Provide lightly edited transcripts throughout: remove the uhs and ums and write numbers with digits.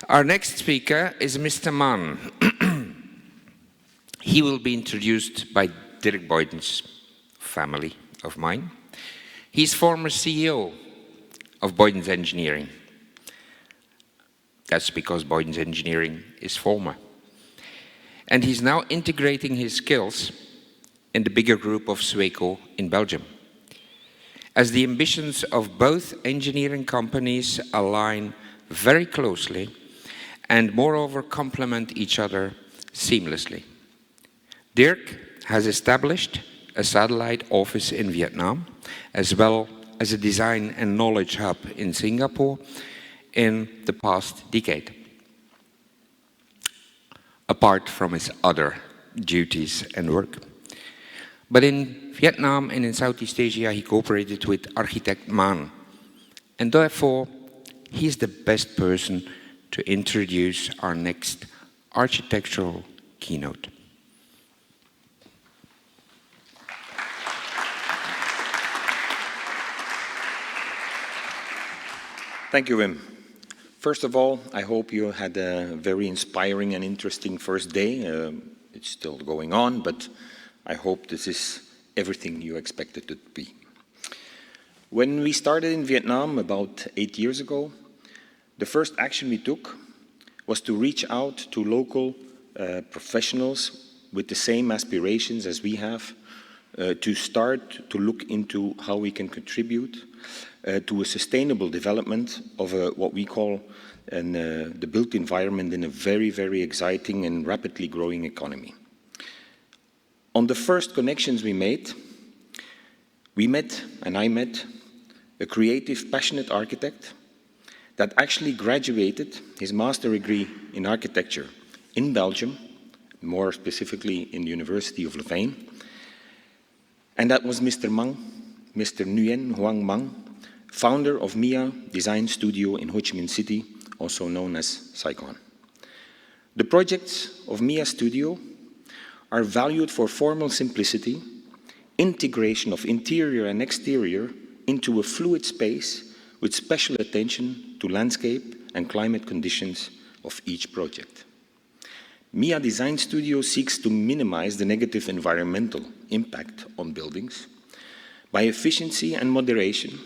Our next speaker is Mr. Mann. He will be introduced by Dirk Boyden's family of mine. He's former CEO of Boyden's Engineering. That's because Boyden's Engineering is former. And he's now integrating his skills in the bigger group of Sweco in Belgium, as the ambitions of both engineering companies align very closely and moreover complement each other seamlessly. Dirk has established a satellite office in Vietnam, as well as a design and knowledge hub in Singapore in the past decade, apart from his other duties and work. But in Vietnam and in Southeast Asia, he cooperated with architect Mann, and therefore he's the best person to introduce our next architectural keynote. Thank you, Wim. First of all, I hope you had a very inspiring and interesting first day. It's still going on, but I hope this is everything you expected it to be. When we started in Vietnam about 8 years ago, the first action we took was to reach out to local professionals with the same aspirations as we have, to start to look into how we can contribute to a sustainable development of what we call the built environment in a very, very exciting and rapidly growing economy. On the first connections we met, and I met, a creative, passionate architect that actually graduated his master degree in architecture in Belgium, more specifically in the University of Louvain. And that was Mr. Manh, Mr. Nguyen Hoang Manh, founder of MIA Design Studio in Ho Chi Minh City, also known as Saigon. The projects of MIA Studio are valued for formal simplicity, integration of interior and exterior into a fluid space with special attention to landscape and climate conditions of each project. MIA Design Studio seeks to minimize the negative environmental impact on buildings by efficiency and moderation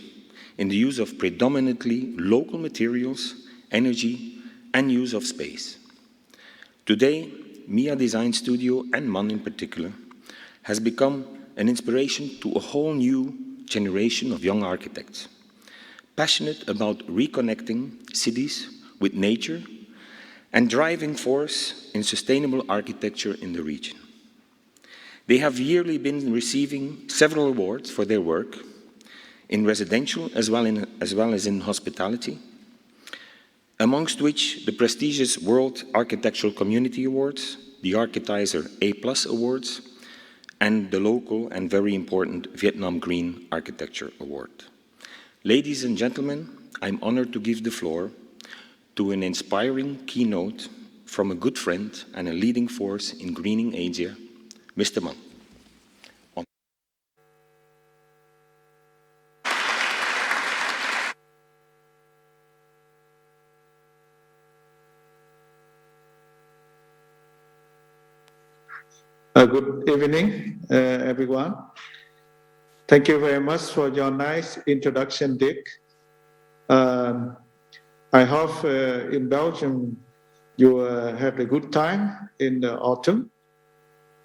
in the use of predominantly local materials, energy, and use of space. Today, MIA Design Studio, and Mann in particular, has become an inspiration to a whole new generation of young architects, passionate about reconnecting cities with nature and driving force in sustainable architecture in the region. They have yearly been receiving several awards for their work in residential as well as in hospitality, amongst which the prestigious World Architectural Community Awards, the Architizer A+ Awards, and the local and very important Vietnam Green Architecture Award. Ladies and gentlemen, I'm honored to give the floor to an inspiring keynote from a good friend and a leading force in greening Asia, Mr. Mann. Good evening, everyone. Thank you very much for your nice introduction, Dick. I hope in Belgium you had a good time in the autumn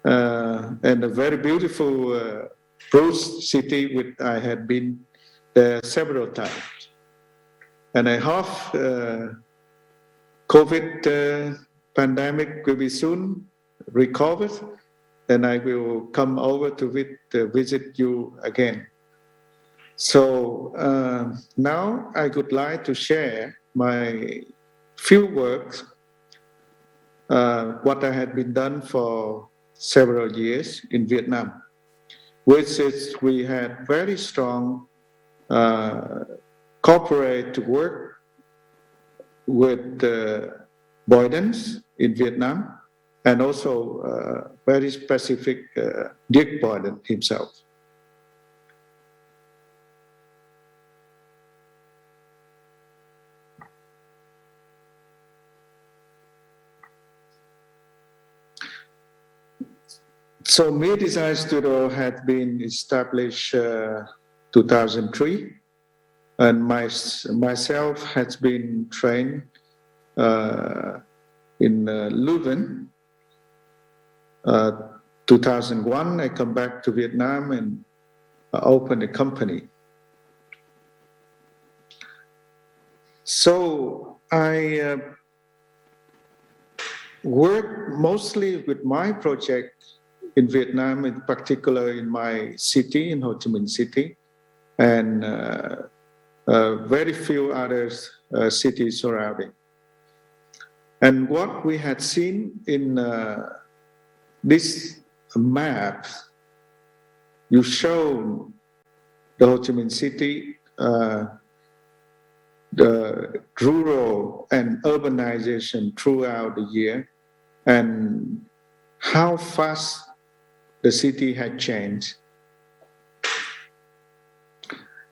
and a very beautiful Bruges city, which I had been there several times. And I hope COVID pandemic will be soon recovered, and I will come over to visit you again. So now I would like to share my few works, what I had been done for several years in Vietnam, which is we had very strong corporate work with Boydens in Vietnam, and also very specific Dirk Boyden himself. So Me Design Studio had been established 2003, and myself has been trained in Leuven. 2001, I come back to Vietnam and open a company. So I work mostly with my project in Vietnam, in particular in my city, in Ho Chi Minh City, and very few other cities surrounding. And what we had seen in this map, you show the Ho Chi Minh City, the rural and urbanization throughout the year, and how fast the city had changed.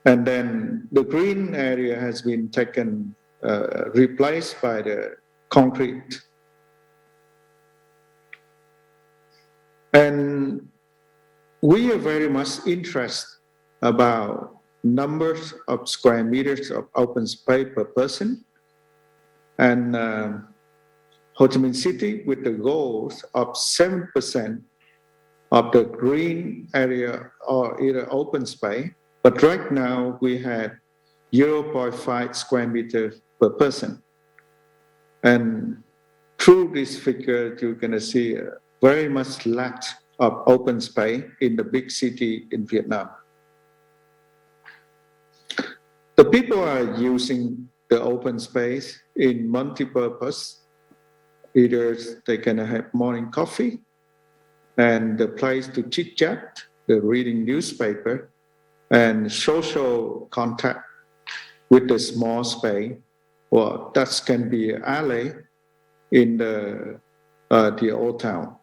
And then the green area has been taken, replaced by the concrete. And we are very much interested about numbers of square meters of open space per person. And Ho Chi Minh City with the goals of 7% of the green area or either open space. But right now we had 0.5 square meters per person. And through this figure, you're going to see very much lack of open space in the big city in Vietnam. The people are using the open space in multi-purpose. Either they can have morning coffee and the place to chit-chat, the reading newspaper, and social contact with the small space. Well, that can be an alley in the old town.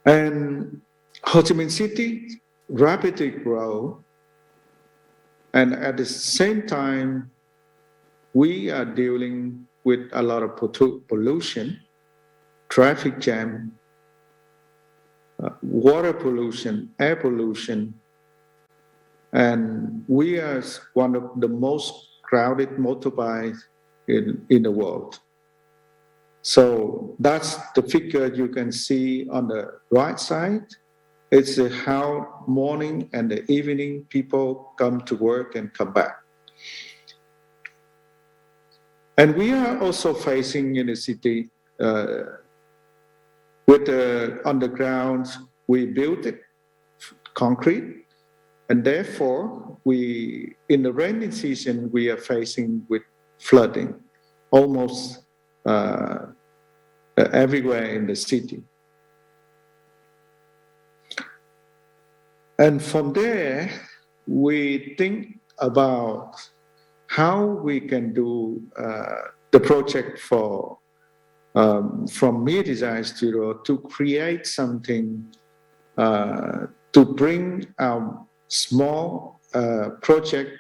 And Ho Chi Minh City rapidly grow, and at the same time, we are dealing with a lot of pollution, traffic jam, water pollution, air pollution, and we are one of the most crowded motorbikes in the world. So that's the figure you can see on the right side. It's how morning and the evening people come to work and come back. And we are also facing in the city with the underground, we built it concrete, and therefore in the rainy season, we are facing with flooding almost everywhere in the city. And from there, we think about how we can do the project from Me Design Studio to create something to bring our small project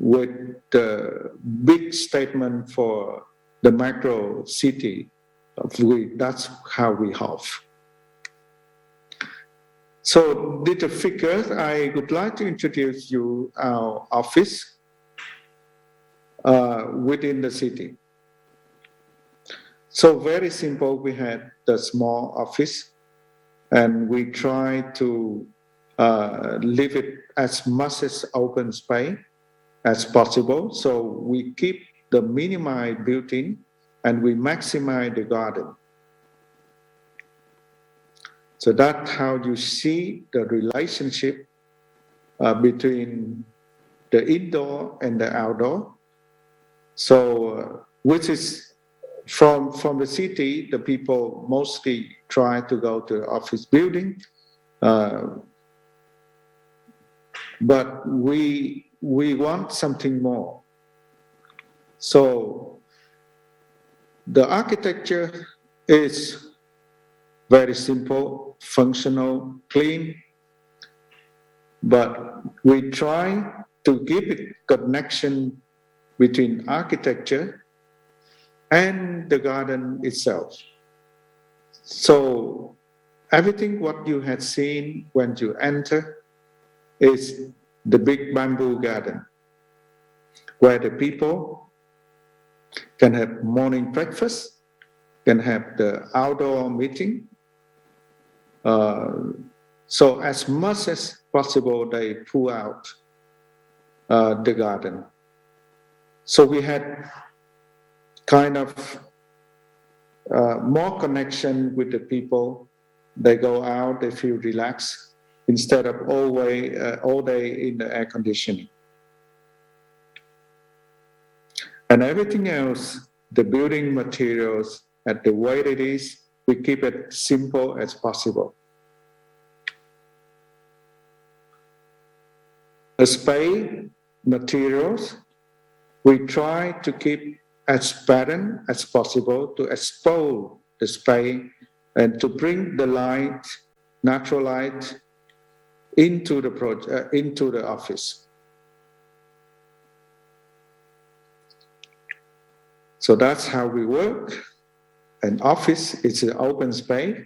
with the big statement for the macro city. That's how we have. So, little figures, I would like to introduce you our office within the city. So very simple, we had the small office and we try to leave it as much as open space as possible. So we keep the minimized built-in and we maximize the garden. So that's how you see the relationship between the indoor and the outdoor. So, which is from the city, the people mostly try to go to the office building, but we want something more. So, the architecture is very simple, functional, clean, but we try to give it connection between architecture and the garden itself. So everything what you had seen when you enter is the big bamboo garden, where the people can have morning breakfast, can have the outdoor meeting. So as much as possible, they pull out the garden. So we had kind of more connection with the people. They go out, they feel relaxed instead of all day in the air conditioning. And everything else, the building materials, at the way it is, we keep it simple as possible. The spay materials, we try to keep as pattern as possible to expose the spay and to bring the light, natural light, into the office. So that's how we work. An office is an open space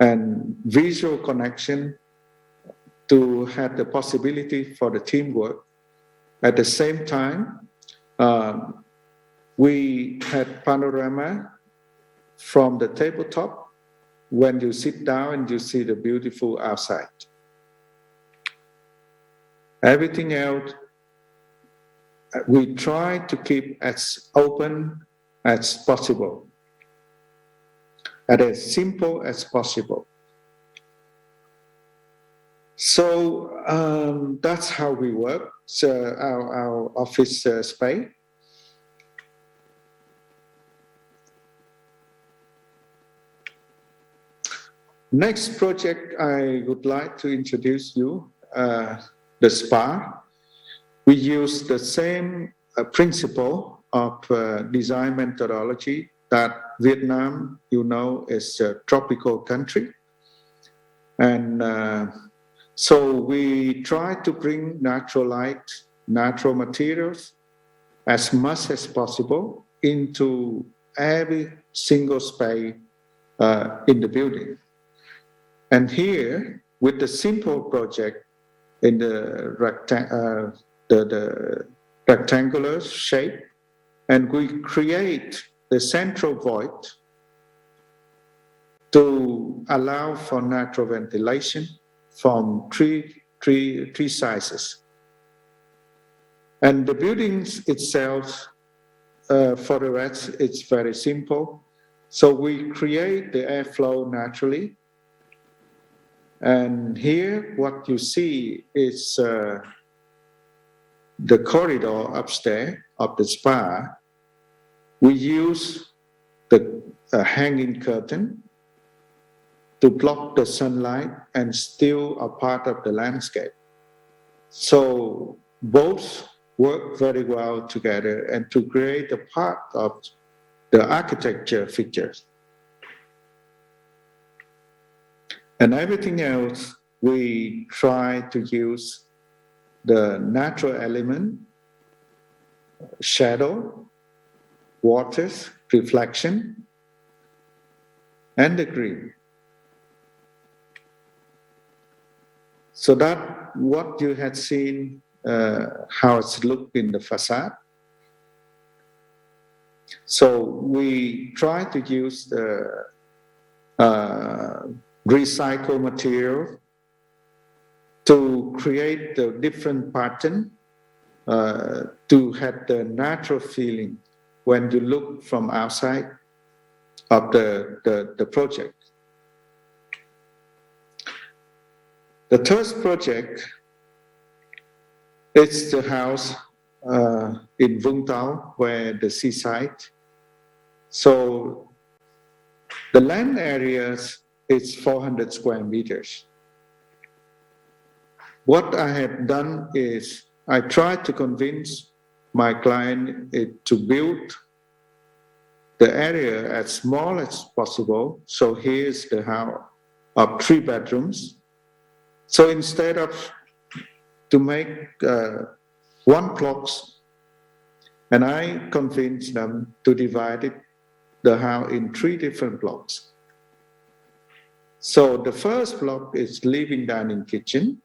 and visual connection to have the possibility for the teamwork. At the same time, we had panorama from the tabletop when you sit down and you see the beautiful outside. Everything else, we try to keep as open as possible, and as simple as possible. So that's how we work. So our office space. Next project I would like to introduce you, the spa. We use the same principle of design methodology that Vietnam, you know, is a tropical country. And so we try to bring natural light, natural materials as much as possible into every single space in the building. And here, with the simple project in the rectangular shape, and we create the central void to allow for natural ventilation from three sizes. And the buildings itself, for the rest, it's very simple. So we create the airflow naturally. And here, what you see is the corridor upstairs of the spa. We use the hanging curtain to block the sunlight and still a part of the landscape. So both work very well together and to create a part of the architecture features. And everything else, we try to use the natural element, shadow, waters, reflection, and the green. So that what you had seen, how it's looked in the facade. So we try to use the recycled material to create the different pattern to have the natural feeling when you look from outside of the project. The third project is the house in Vũng Tàu, where the seaside. So the land areas is 400 square meters. What I have done is I tried to convince my client to build the area as small as possible. So here's the house of 3 bedrooms. So instead of to make 1 blocks, and I convinced them to divide the house in 3 different blocks. So the first block is living dining kitchen,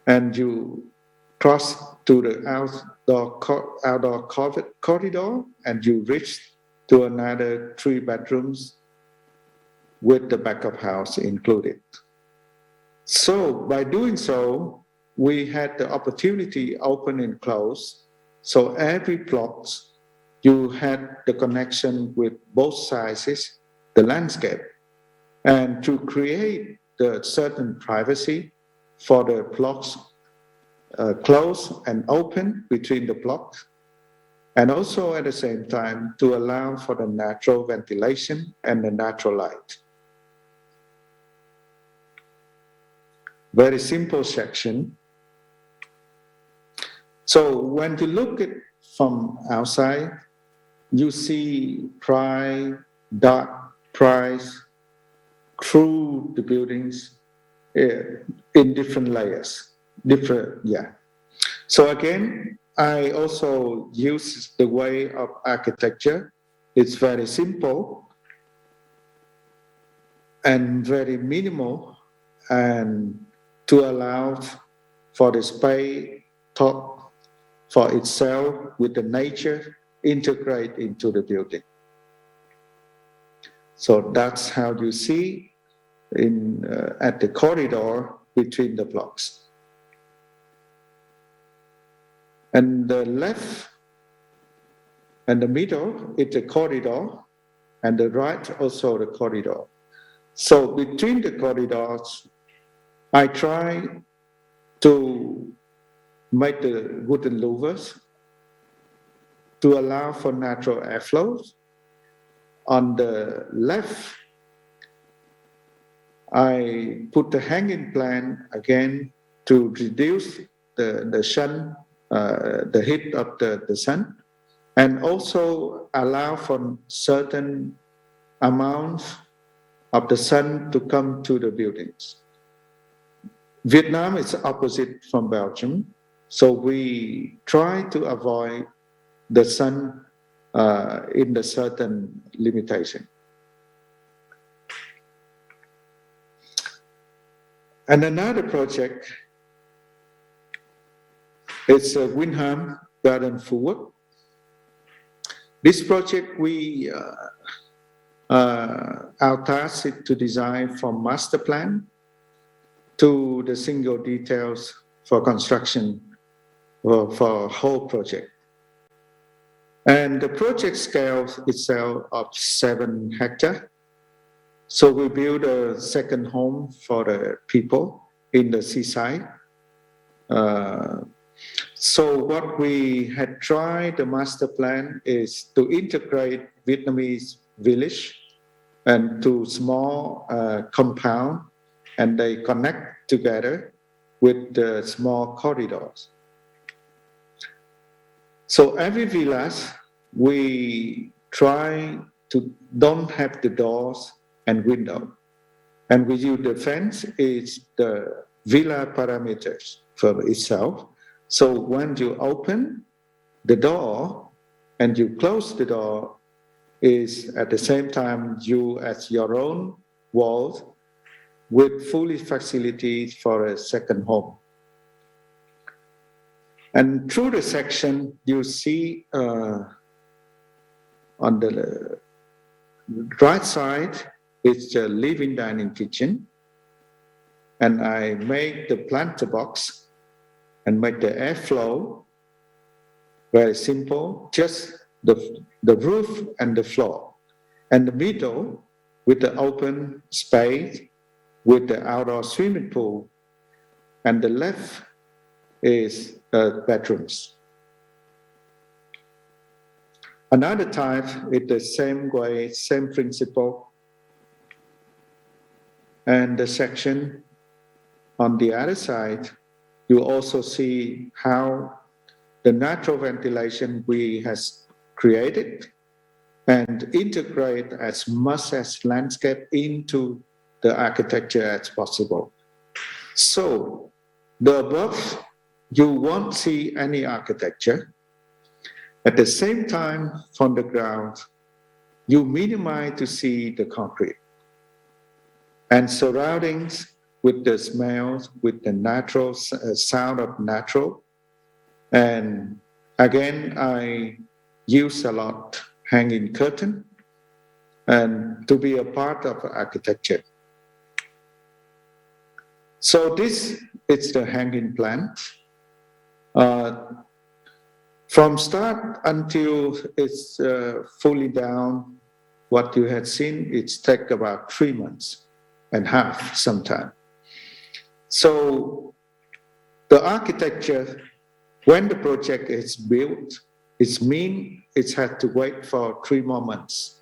and you cross to the outdoor corridor, and you reach to another 3 bedrooms with the back of house included. So by doing so, we had the opportunity open and close. So every block, you had the connection with both sizes, the landscape, and to create the certain privacy for the blocks close and open between the blocks, and also at the same time to allow for the natural ventilation and the natural light. Very simple section. So when you look at from outside, you see dark price through the buildings in different layers. So again, I also use the way of architecture. It's very simple and very minimal, and to allow for the space top for itself with the nature integrate into the building. So that's how you see at the corridor between the blocks. And the left and the middle is the corridor, and the right also the corridor. So between the corridors, I try to make the wooden louvers to allow for natural airflow. On the left, I put the hanging plant again to reduce the sun, the heat of the sun, and also allow for certain amounts of the sun to come to the buildings. Vietnam is opposite from Belgium, so we try to avoid the sun in the certain limitation. And another project is Nguyen Hoang Garden Forward. This project our task is to design from master plan to the single details for construction for whole project. And the project scale itself of 7 hectares. So we build a second home for the people in the seaside. So what we had tried the master plan is to integrate Vietnamese village and to small compound, and they connect together with the small corridors. So every village, we try to don't have the doors and window. And we use the fence is the villa parameters for itself. So when you open the door and you close the door, is at the same time you as your own walls with fully facilities for a second home. And through the section, you see on the right side, it's the living dining kitchen. And I make the planter box and make the airflow very simple, just the roof and the floor. And the middle with the open space with the outdoor swimming pool. And the left is bedrooms. Another type is the same way, same principle. And the section on the other side, you also see how the natural ventilation we has created and integrate as much as landscape into the architecture as possible. So the above, you won't see any architecture. At the same time, from the ground, you minimize to see the concrete. and surroundings with the smells, with the natural sound of natural. And again, I use a lot hanging curtain and to be a part of architecture. So this is the hanging plant. From start until it's fully down, what you had seen, it's take about 3 months and half sometime. So the architecture, when the project is built, it means it had to wait for 3 more months.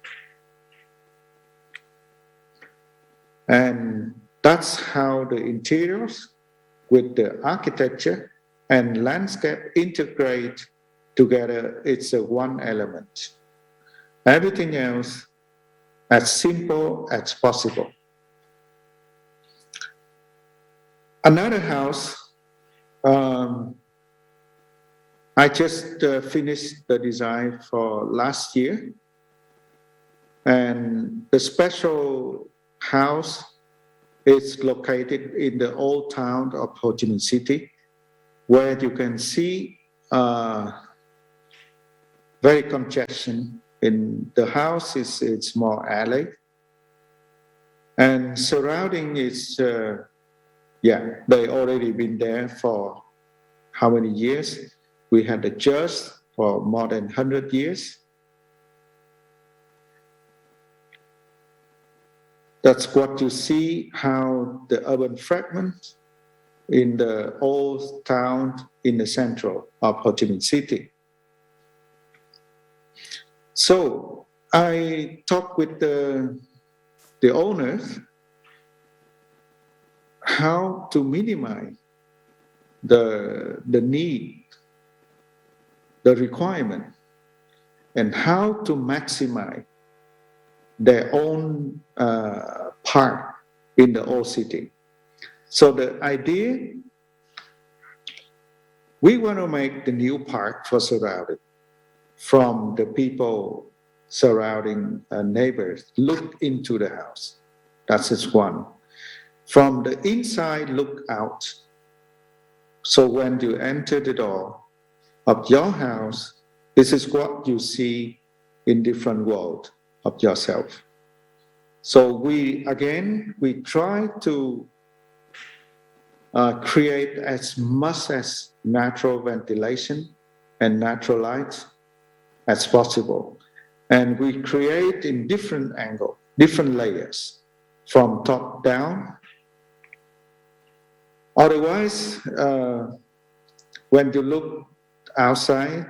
And that's how the interiors with the architecture and landscape integrate together. It's a one element. Everything else as simple as possible. Another house, I just finished the design for last year. And the special house is located in the old town of Ho Chi Minh City, where you can see very congestion. In the house, it's more alley. And surrounding is, they already been there for how many years? We had the church for more than 100 years. That's what you see, how the urban fragment in the old town in the central of Ho Chi Minh City. So I talked with the owners how to minimize the need, the requirement, and how to maximize their own part in the old city. So the idea, we want to make the new park for surrounding, from the people surrounding neighbors, look into the house. That's just one. From the inside, look out. So when you enter the door of your house, this is what you see in different world of yourself. So we try to create as much as natural ventilation and natural light as possible. And we create in different angles, different layers, from top down. Otherwise, when you look outside,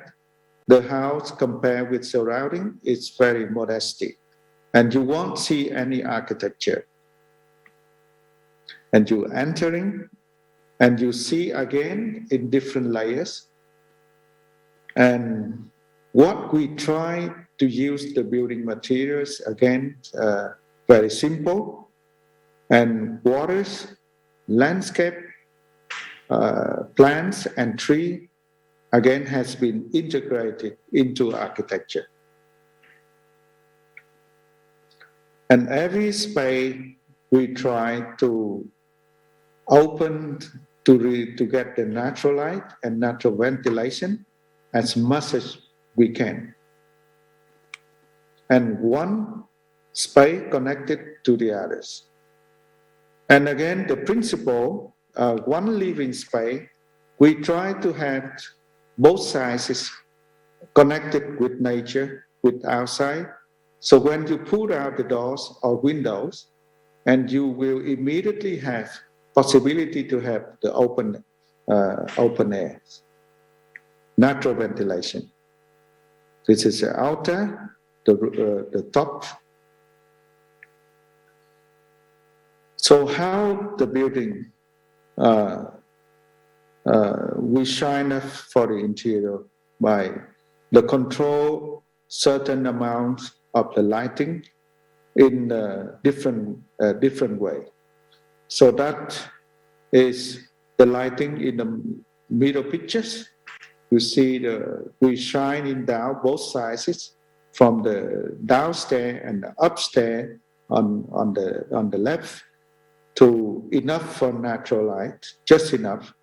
the house compared with surrounding, it's very modesty. And you won't see any architecture. And you entering, and you see again in different layers. And what we try to use the building materials, again, very simple. And waters, landscape, plants and tree, again, has been integrated into architecture. And every space we try to open to get the natural light and natural ventilation as much as we can. And one space connected to the others. And again, the principle, one living space, we try to have both sides connected with nature, with outside. So when you pull out the doors or windows, and you will immediately have possibility to have the open air, natural ventilation. This is the outer, the top. So how the building, we shine up for the interior by the control certain amount of the lighting in a different way. So that is the lighting in the middle pictures. You see we shine in down both sides, from the downstairs and the upstairs on the left, to enough for natural light, just enough.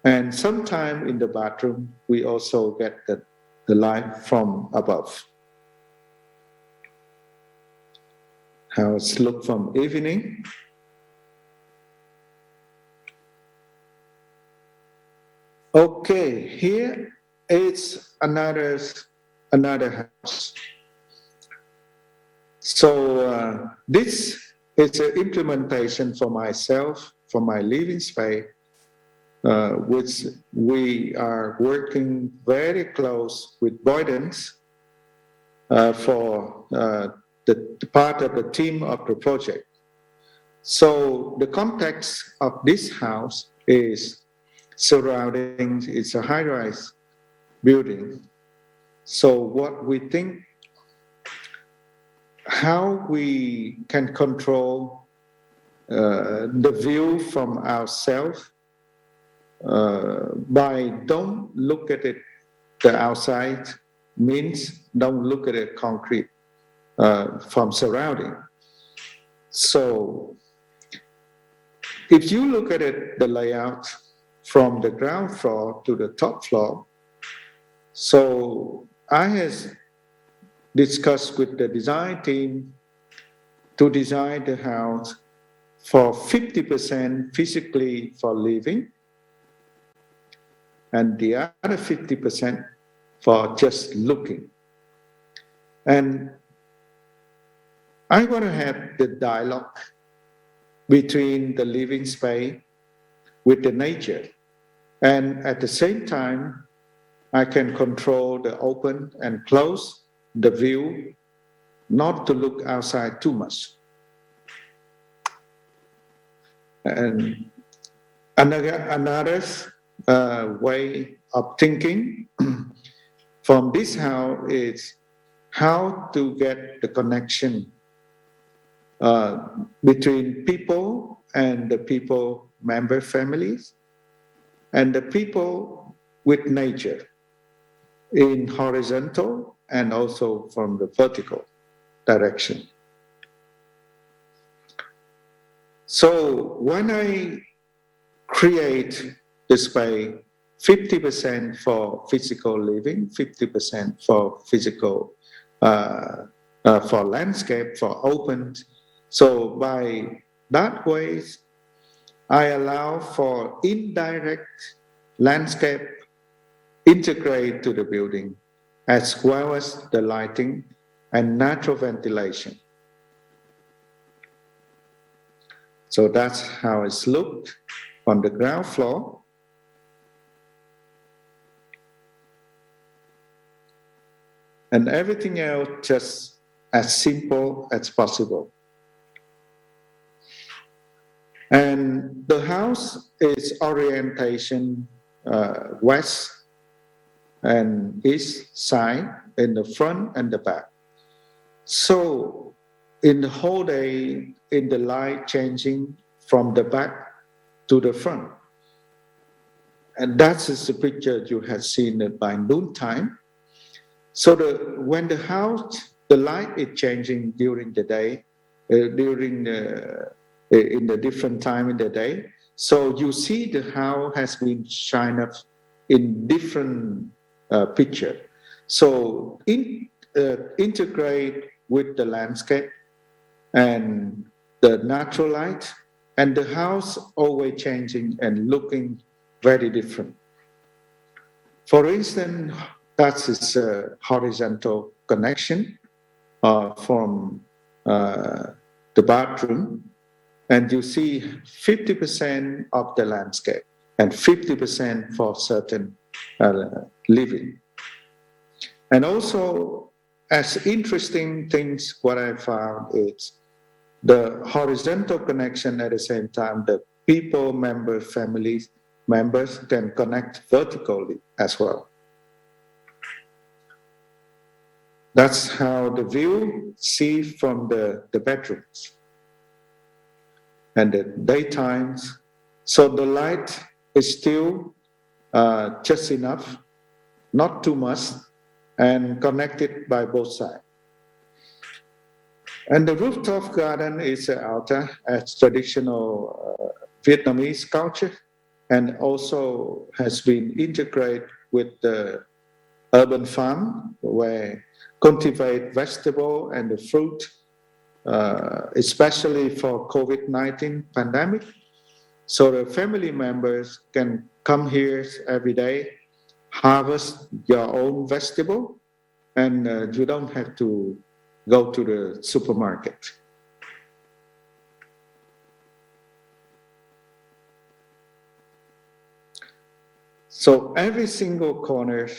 And sometime in the bathroom, we also get the light from above. How it's look from evening. Okay, here is another house. So this is an implementation for myself, for my living space, which we are working very close with Boydens for the part of the team of the project. So the context of this house is surrounding, it's a high-rise building. So what we think, how we can control the view from ourselves by don't look at it, the outside means don't look at it concrete from surrounding. So if you look at it, the layout from the ground floor to the top floor, so I have discussed with the design team to design the house for 50% physically for living and the other 50% for just looking. And I want to have the dialogue between the living space with the nature. And at the same time, I can control the open and close the view, not to look outside too much. And another way of thinking from this house is how to get the connection between people and the people member families and the people with nature in horizontal and also from the vertical direction. So when I create the space, 50% for physical living, 50% for physical, for landscape, for open. So by that way, I allow for indirect landscape integrate to the building, as well as the lighting and natural ventilation. So that's how it's looked on the ground floor. And everything else just as simple as possible. And the house is orientation west and east side in the front and the back. So in the whole day, in the light changing from the back to the front. And that is the picture you have seen by noontime. So when the house, the light is changing during the day, in the different time in the day. So you see the house has been shined up in different picture. So integrate with the landscape and the natural light, and the house always changing and looking very different. For instance, that is a horizontal connection from the bathroom, and you see 50% of the landscape and 50% for certain living. And also, as interesting things, what I found is the horizontal connection at the same time, the people, members, families, members can connect vertically as well. That's how the view see from the bedrooms and the daytimes. So the light is still just enough, not too much, and connected by both sides. And the rooftop garden is an altar as traditional Vietnamese culture, and also has been integrated with the urban farm where cultivate vegetable and the fruit, especially for COVID-19 pandemic. So the family members can come here every day, harvest your own vegetable, and you don't have to go to the supermarket. So every single corner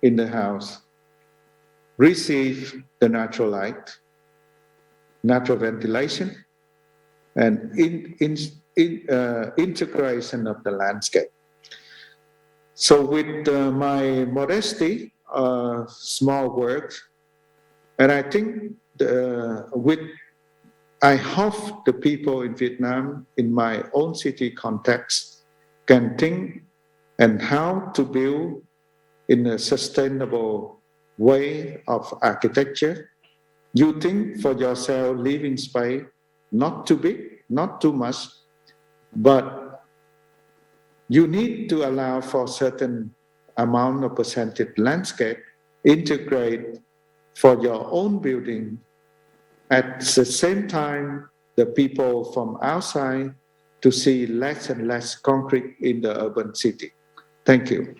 in the house receive the natural light, natural ventilation, and integration of the landscape. So with my modesty, small work, and I think I hope the people in Vietnam, in my own city context, can think and how to build in a sustainable way of architecture. You think for yourself living space, not too big, not too much, but you need to allow for certain amount of percentage landscape, integrate for your own building. At the same time, the people from outside to see less and less concrete in the urban city. Thank you.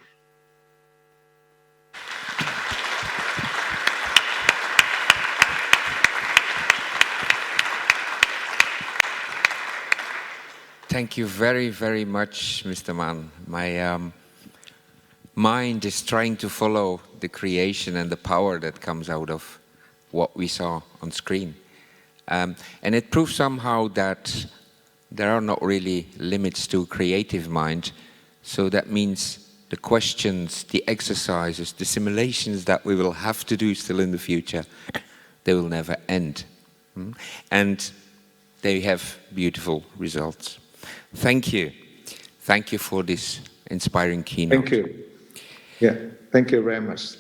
Thank you very, very much, Mr. Mann. My mind is trying to follow the creation and the power that comes out of what we saw on screen. And it proves somehow that there are not really limits to creative mind. So that means the questions, the exercises, the simulations that we will have to do still in the future, they will never end. And they have beautiful results. Thank you. Thank you for this inspiring keynote. Thank you. Yeah, thank you very much.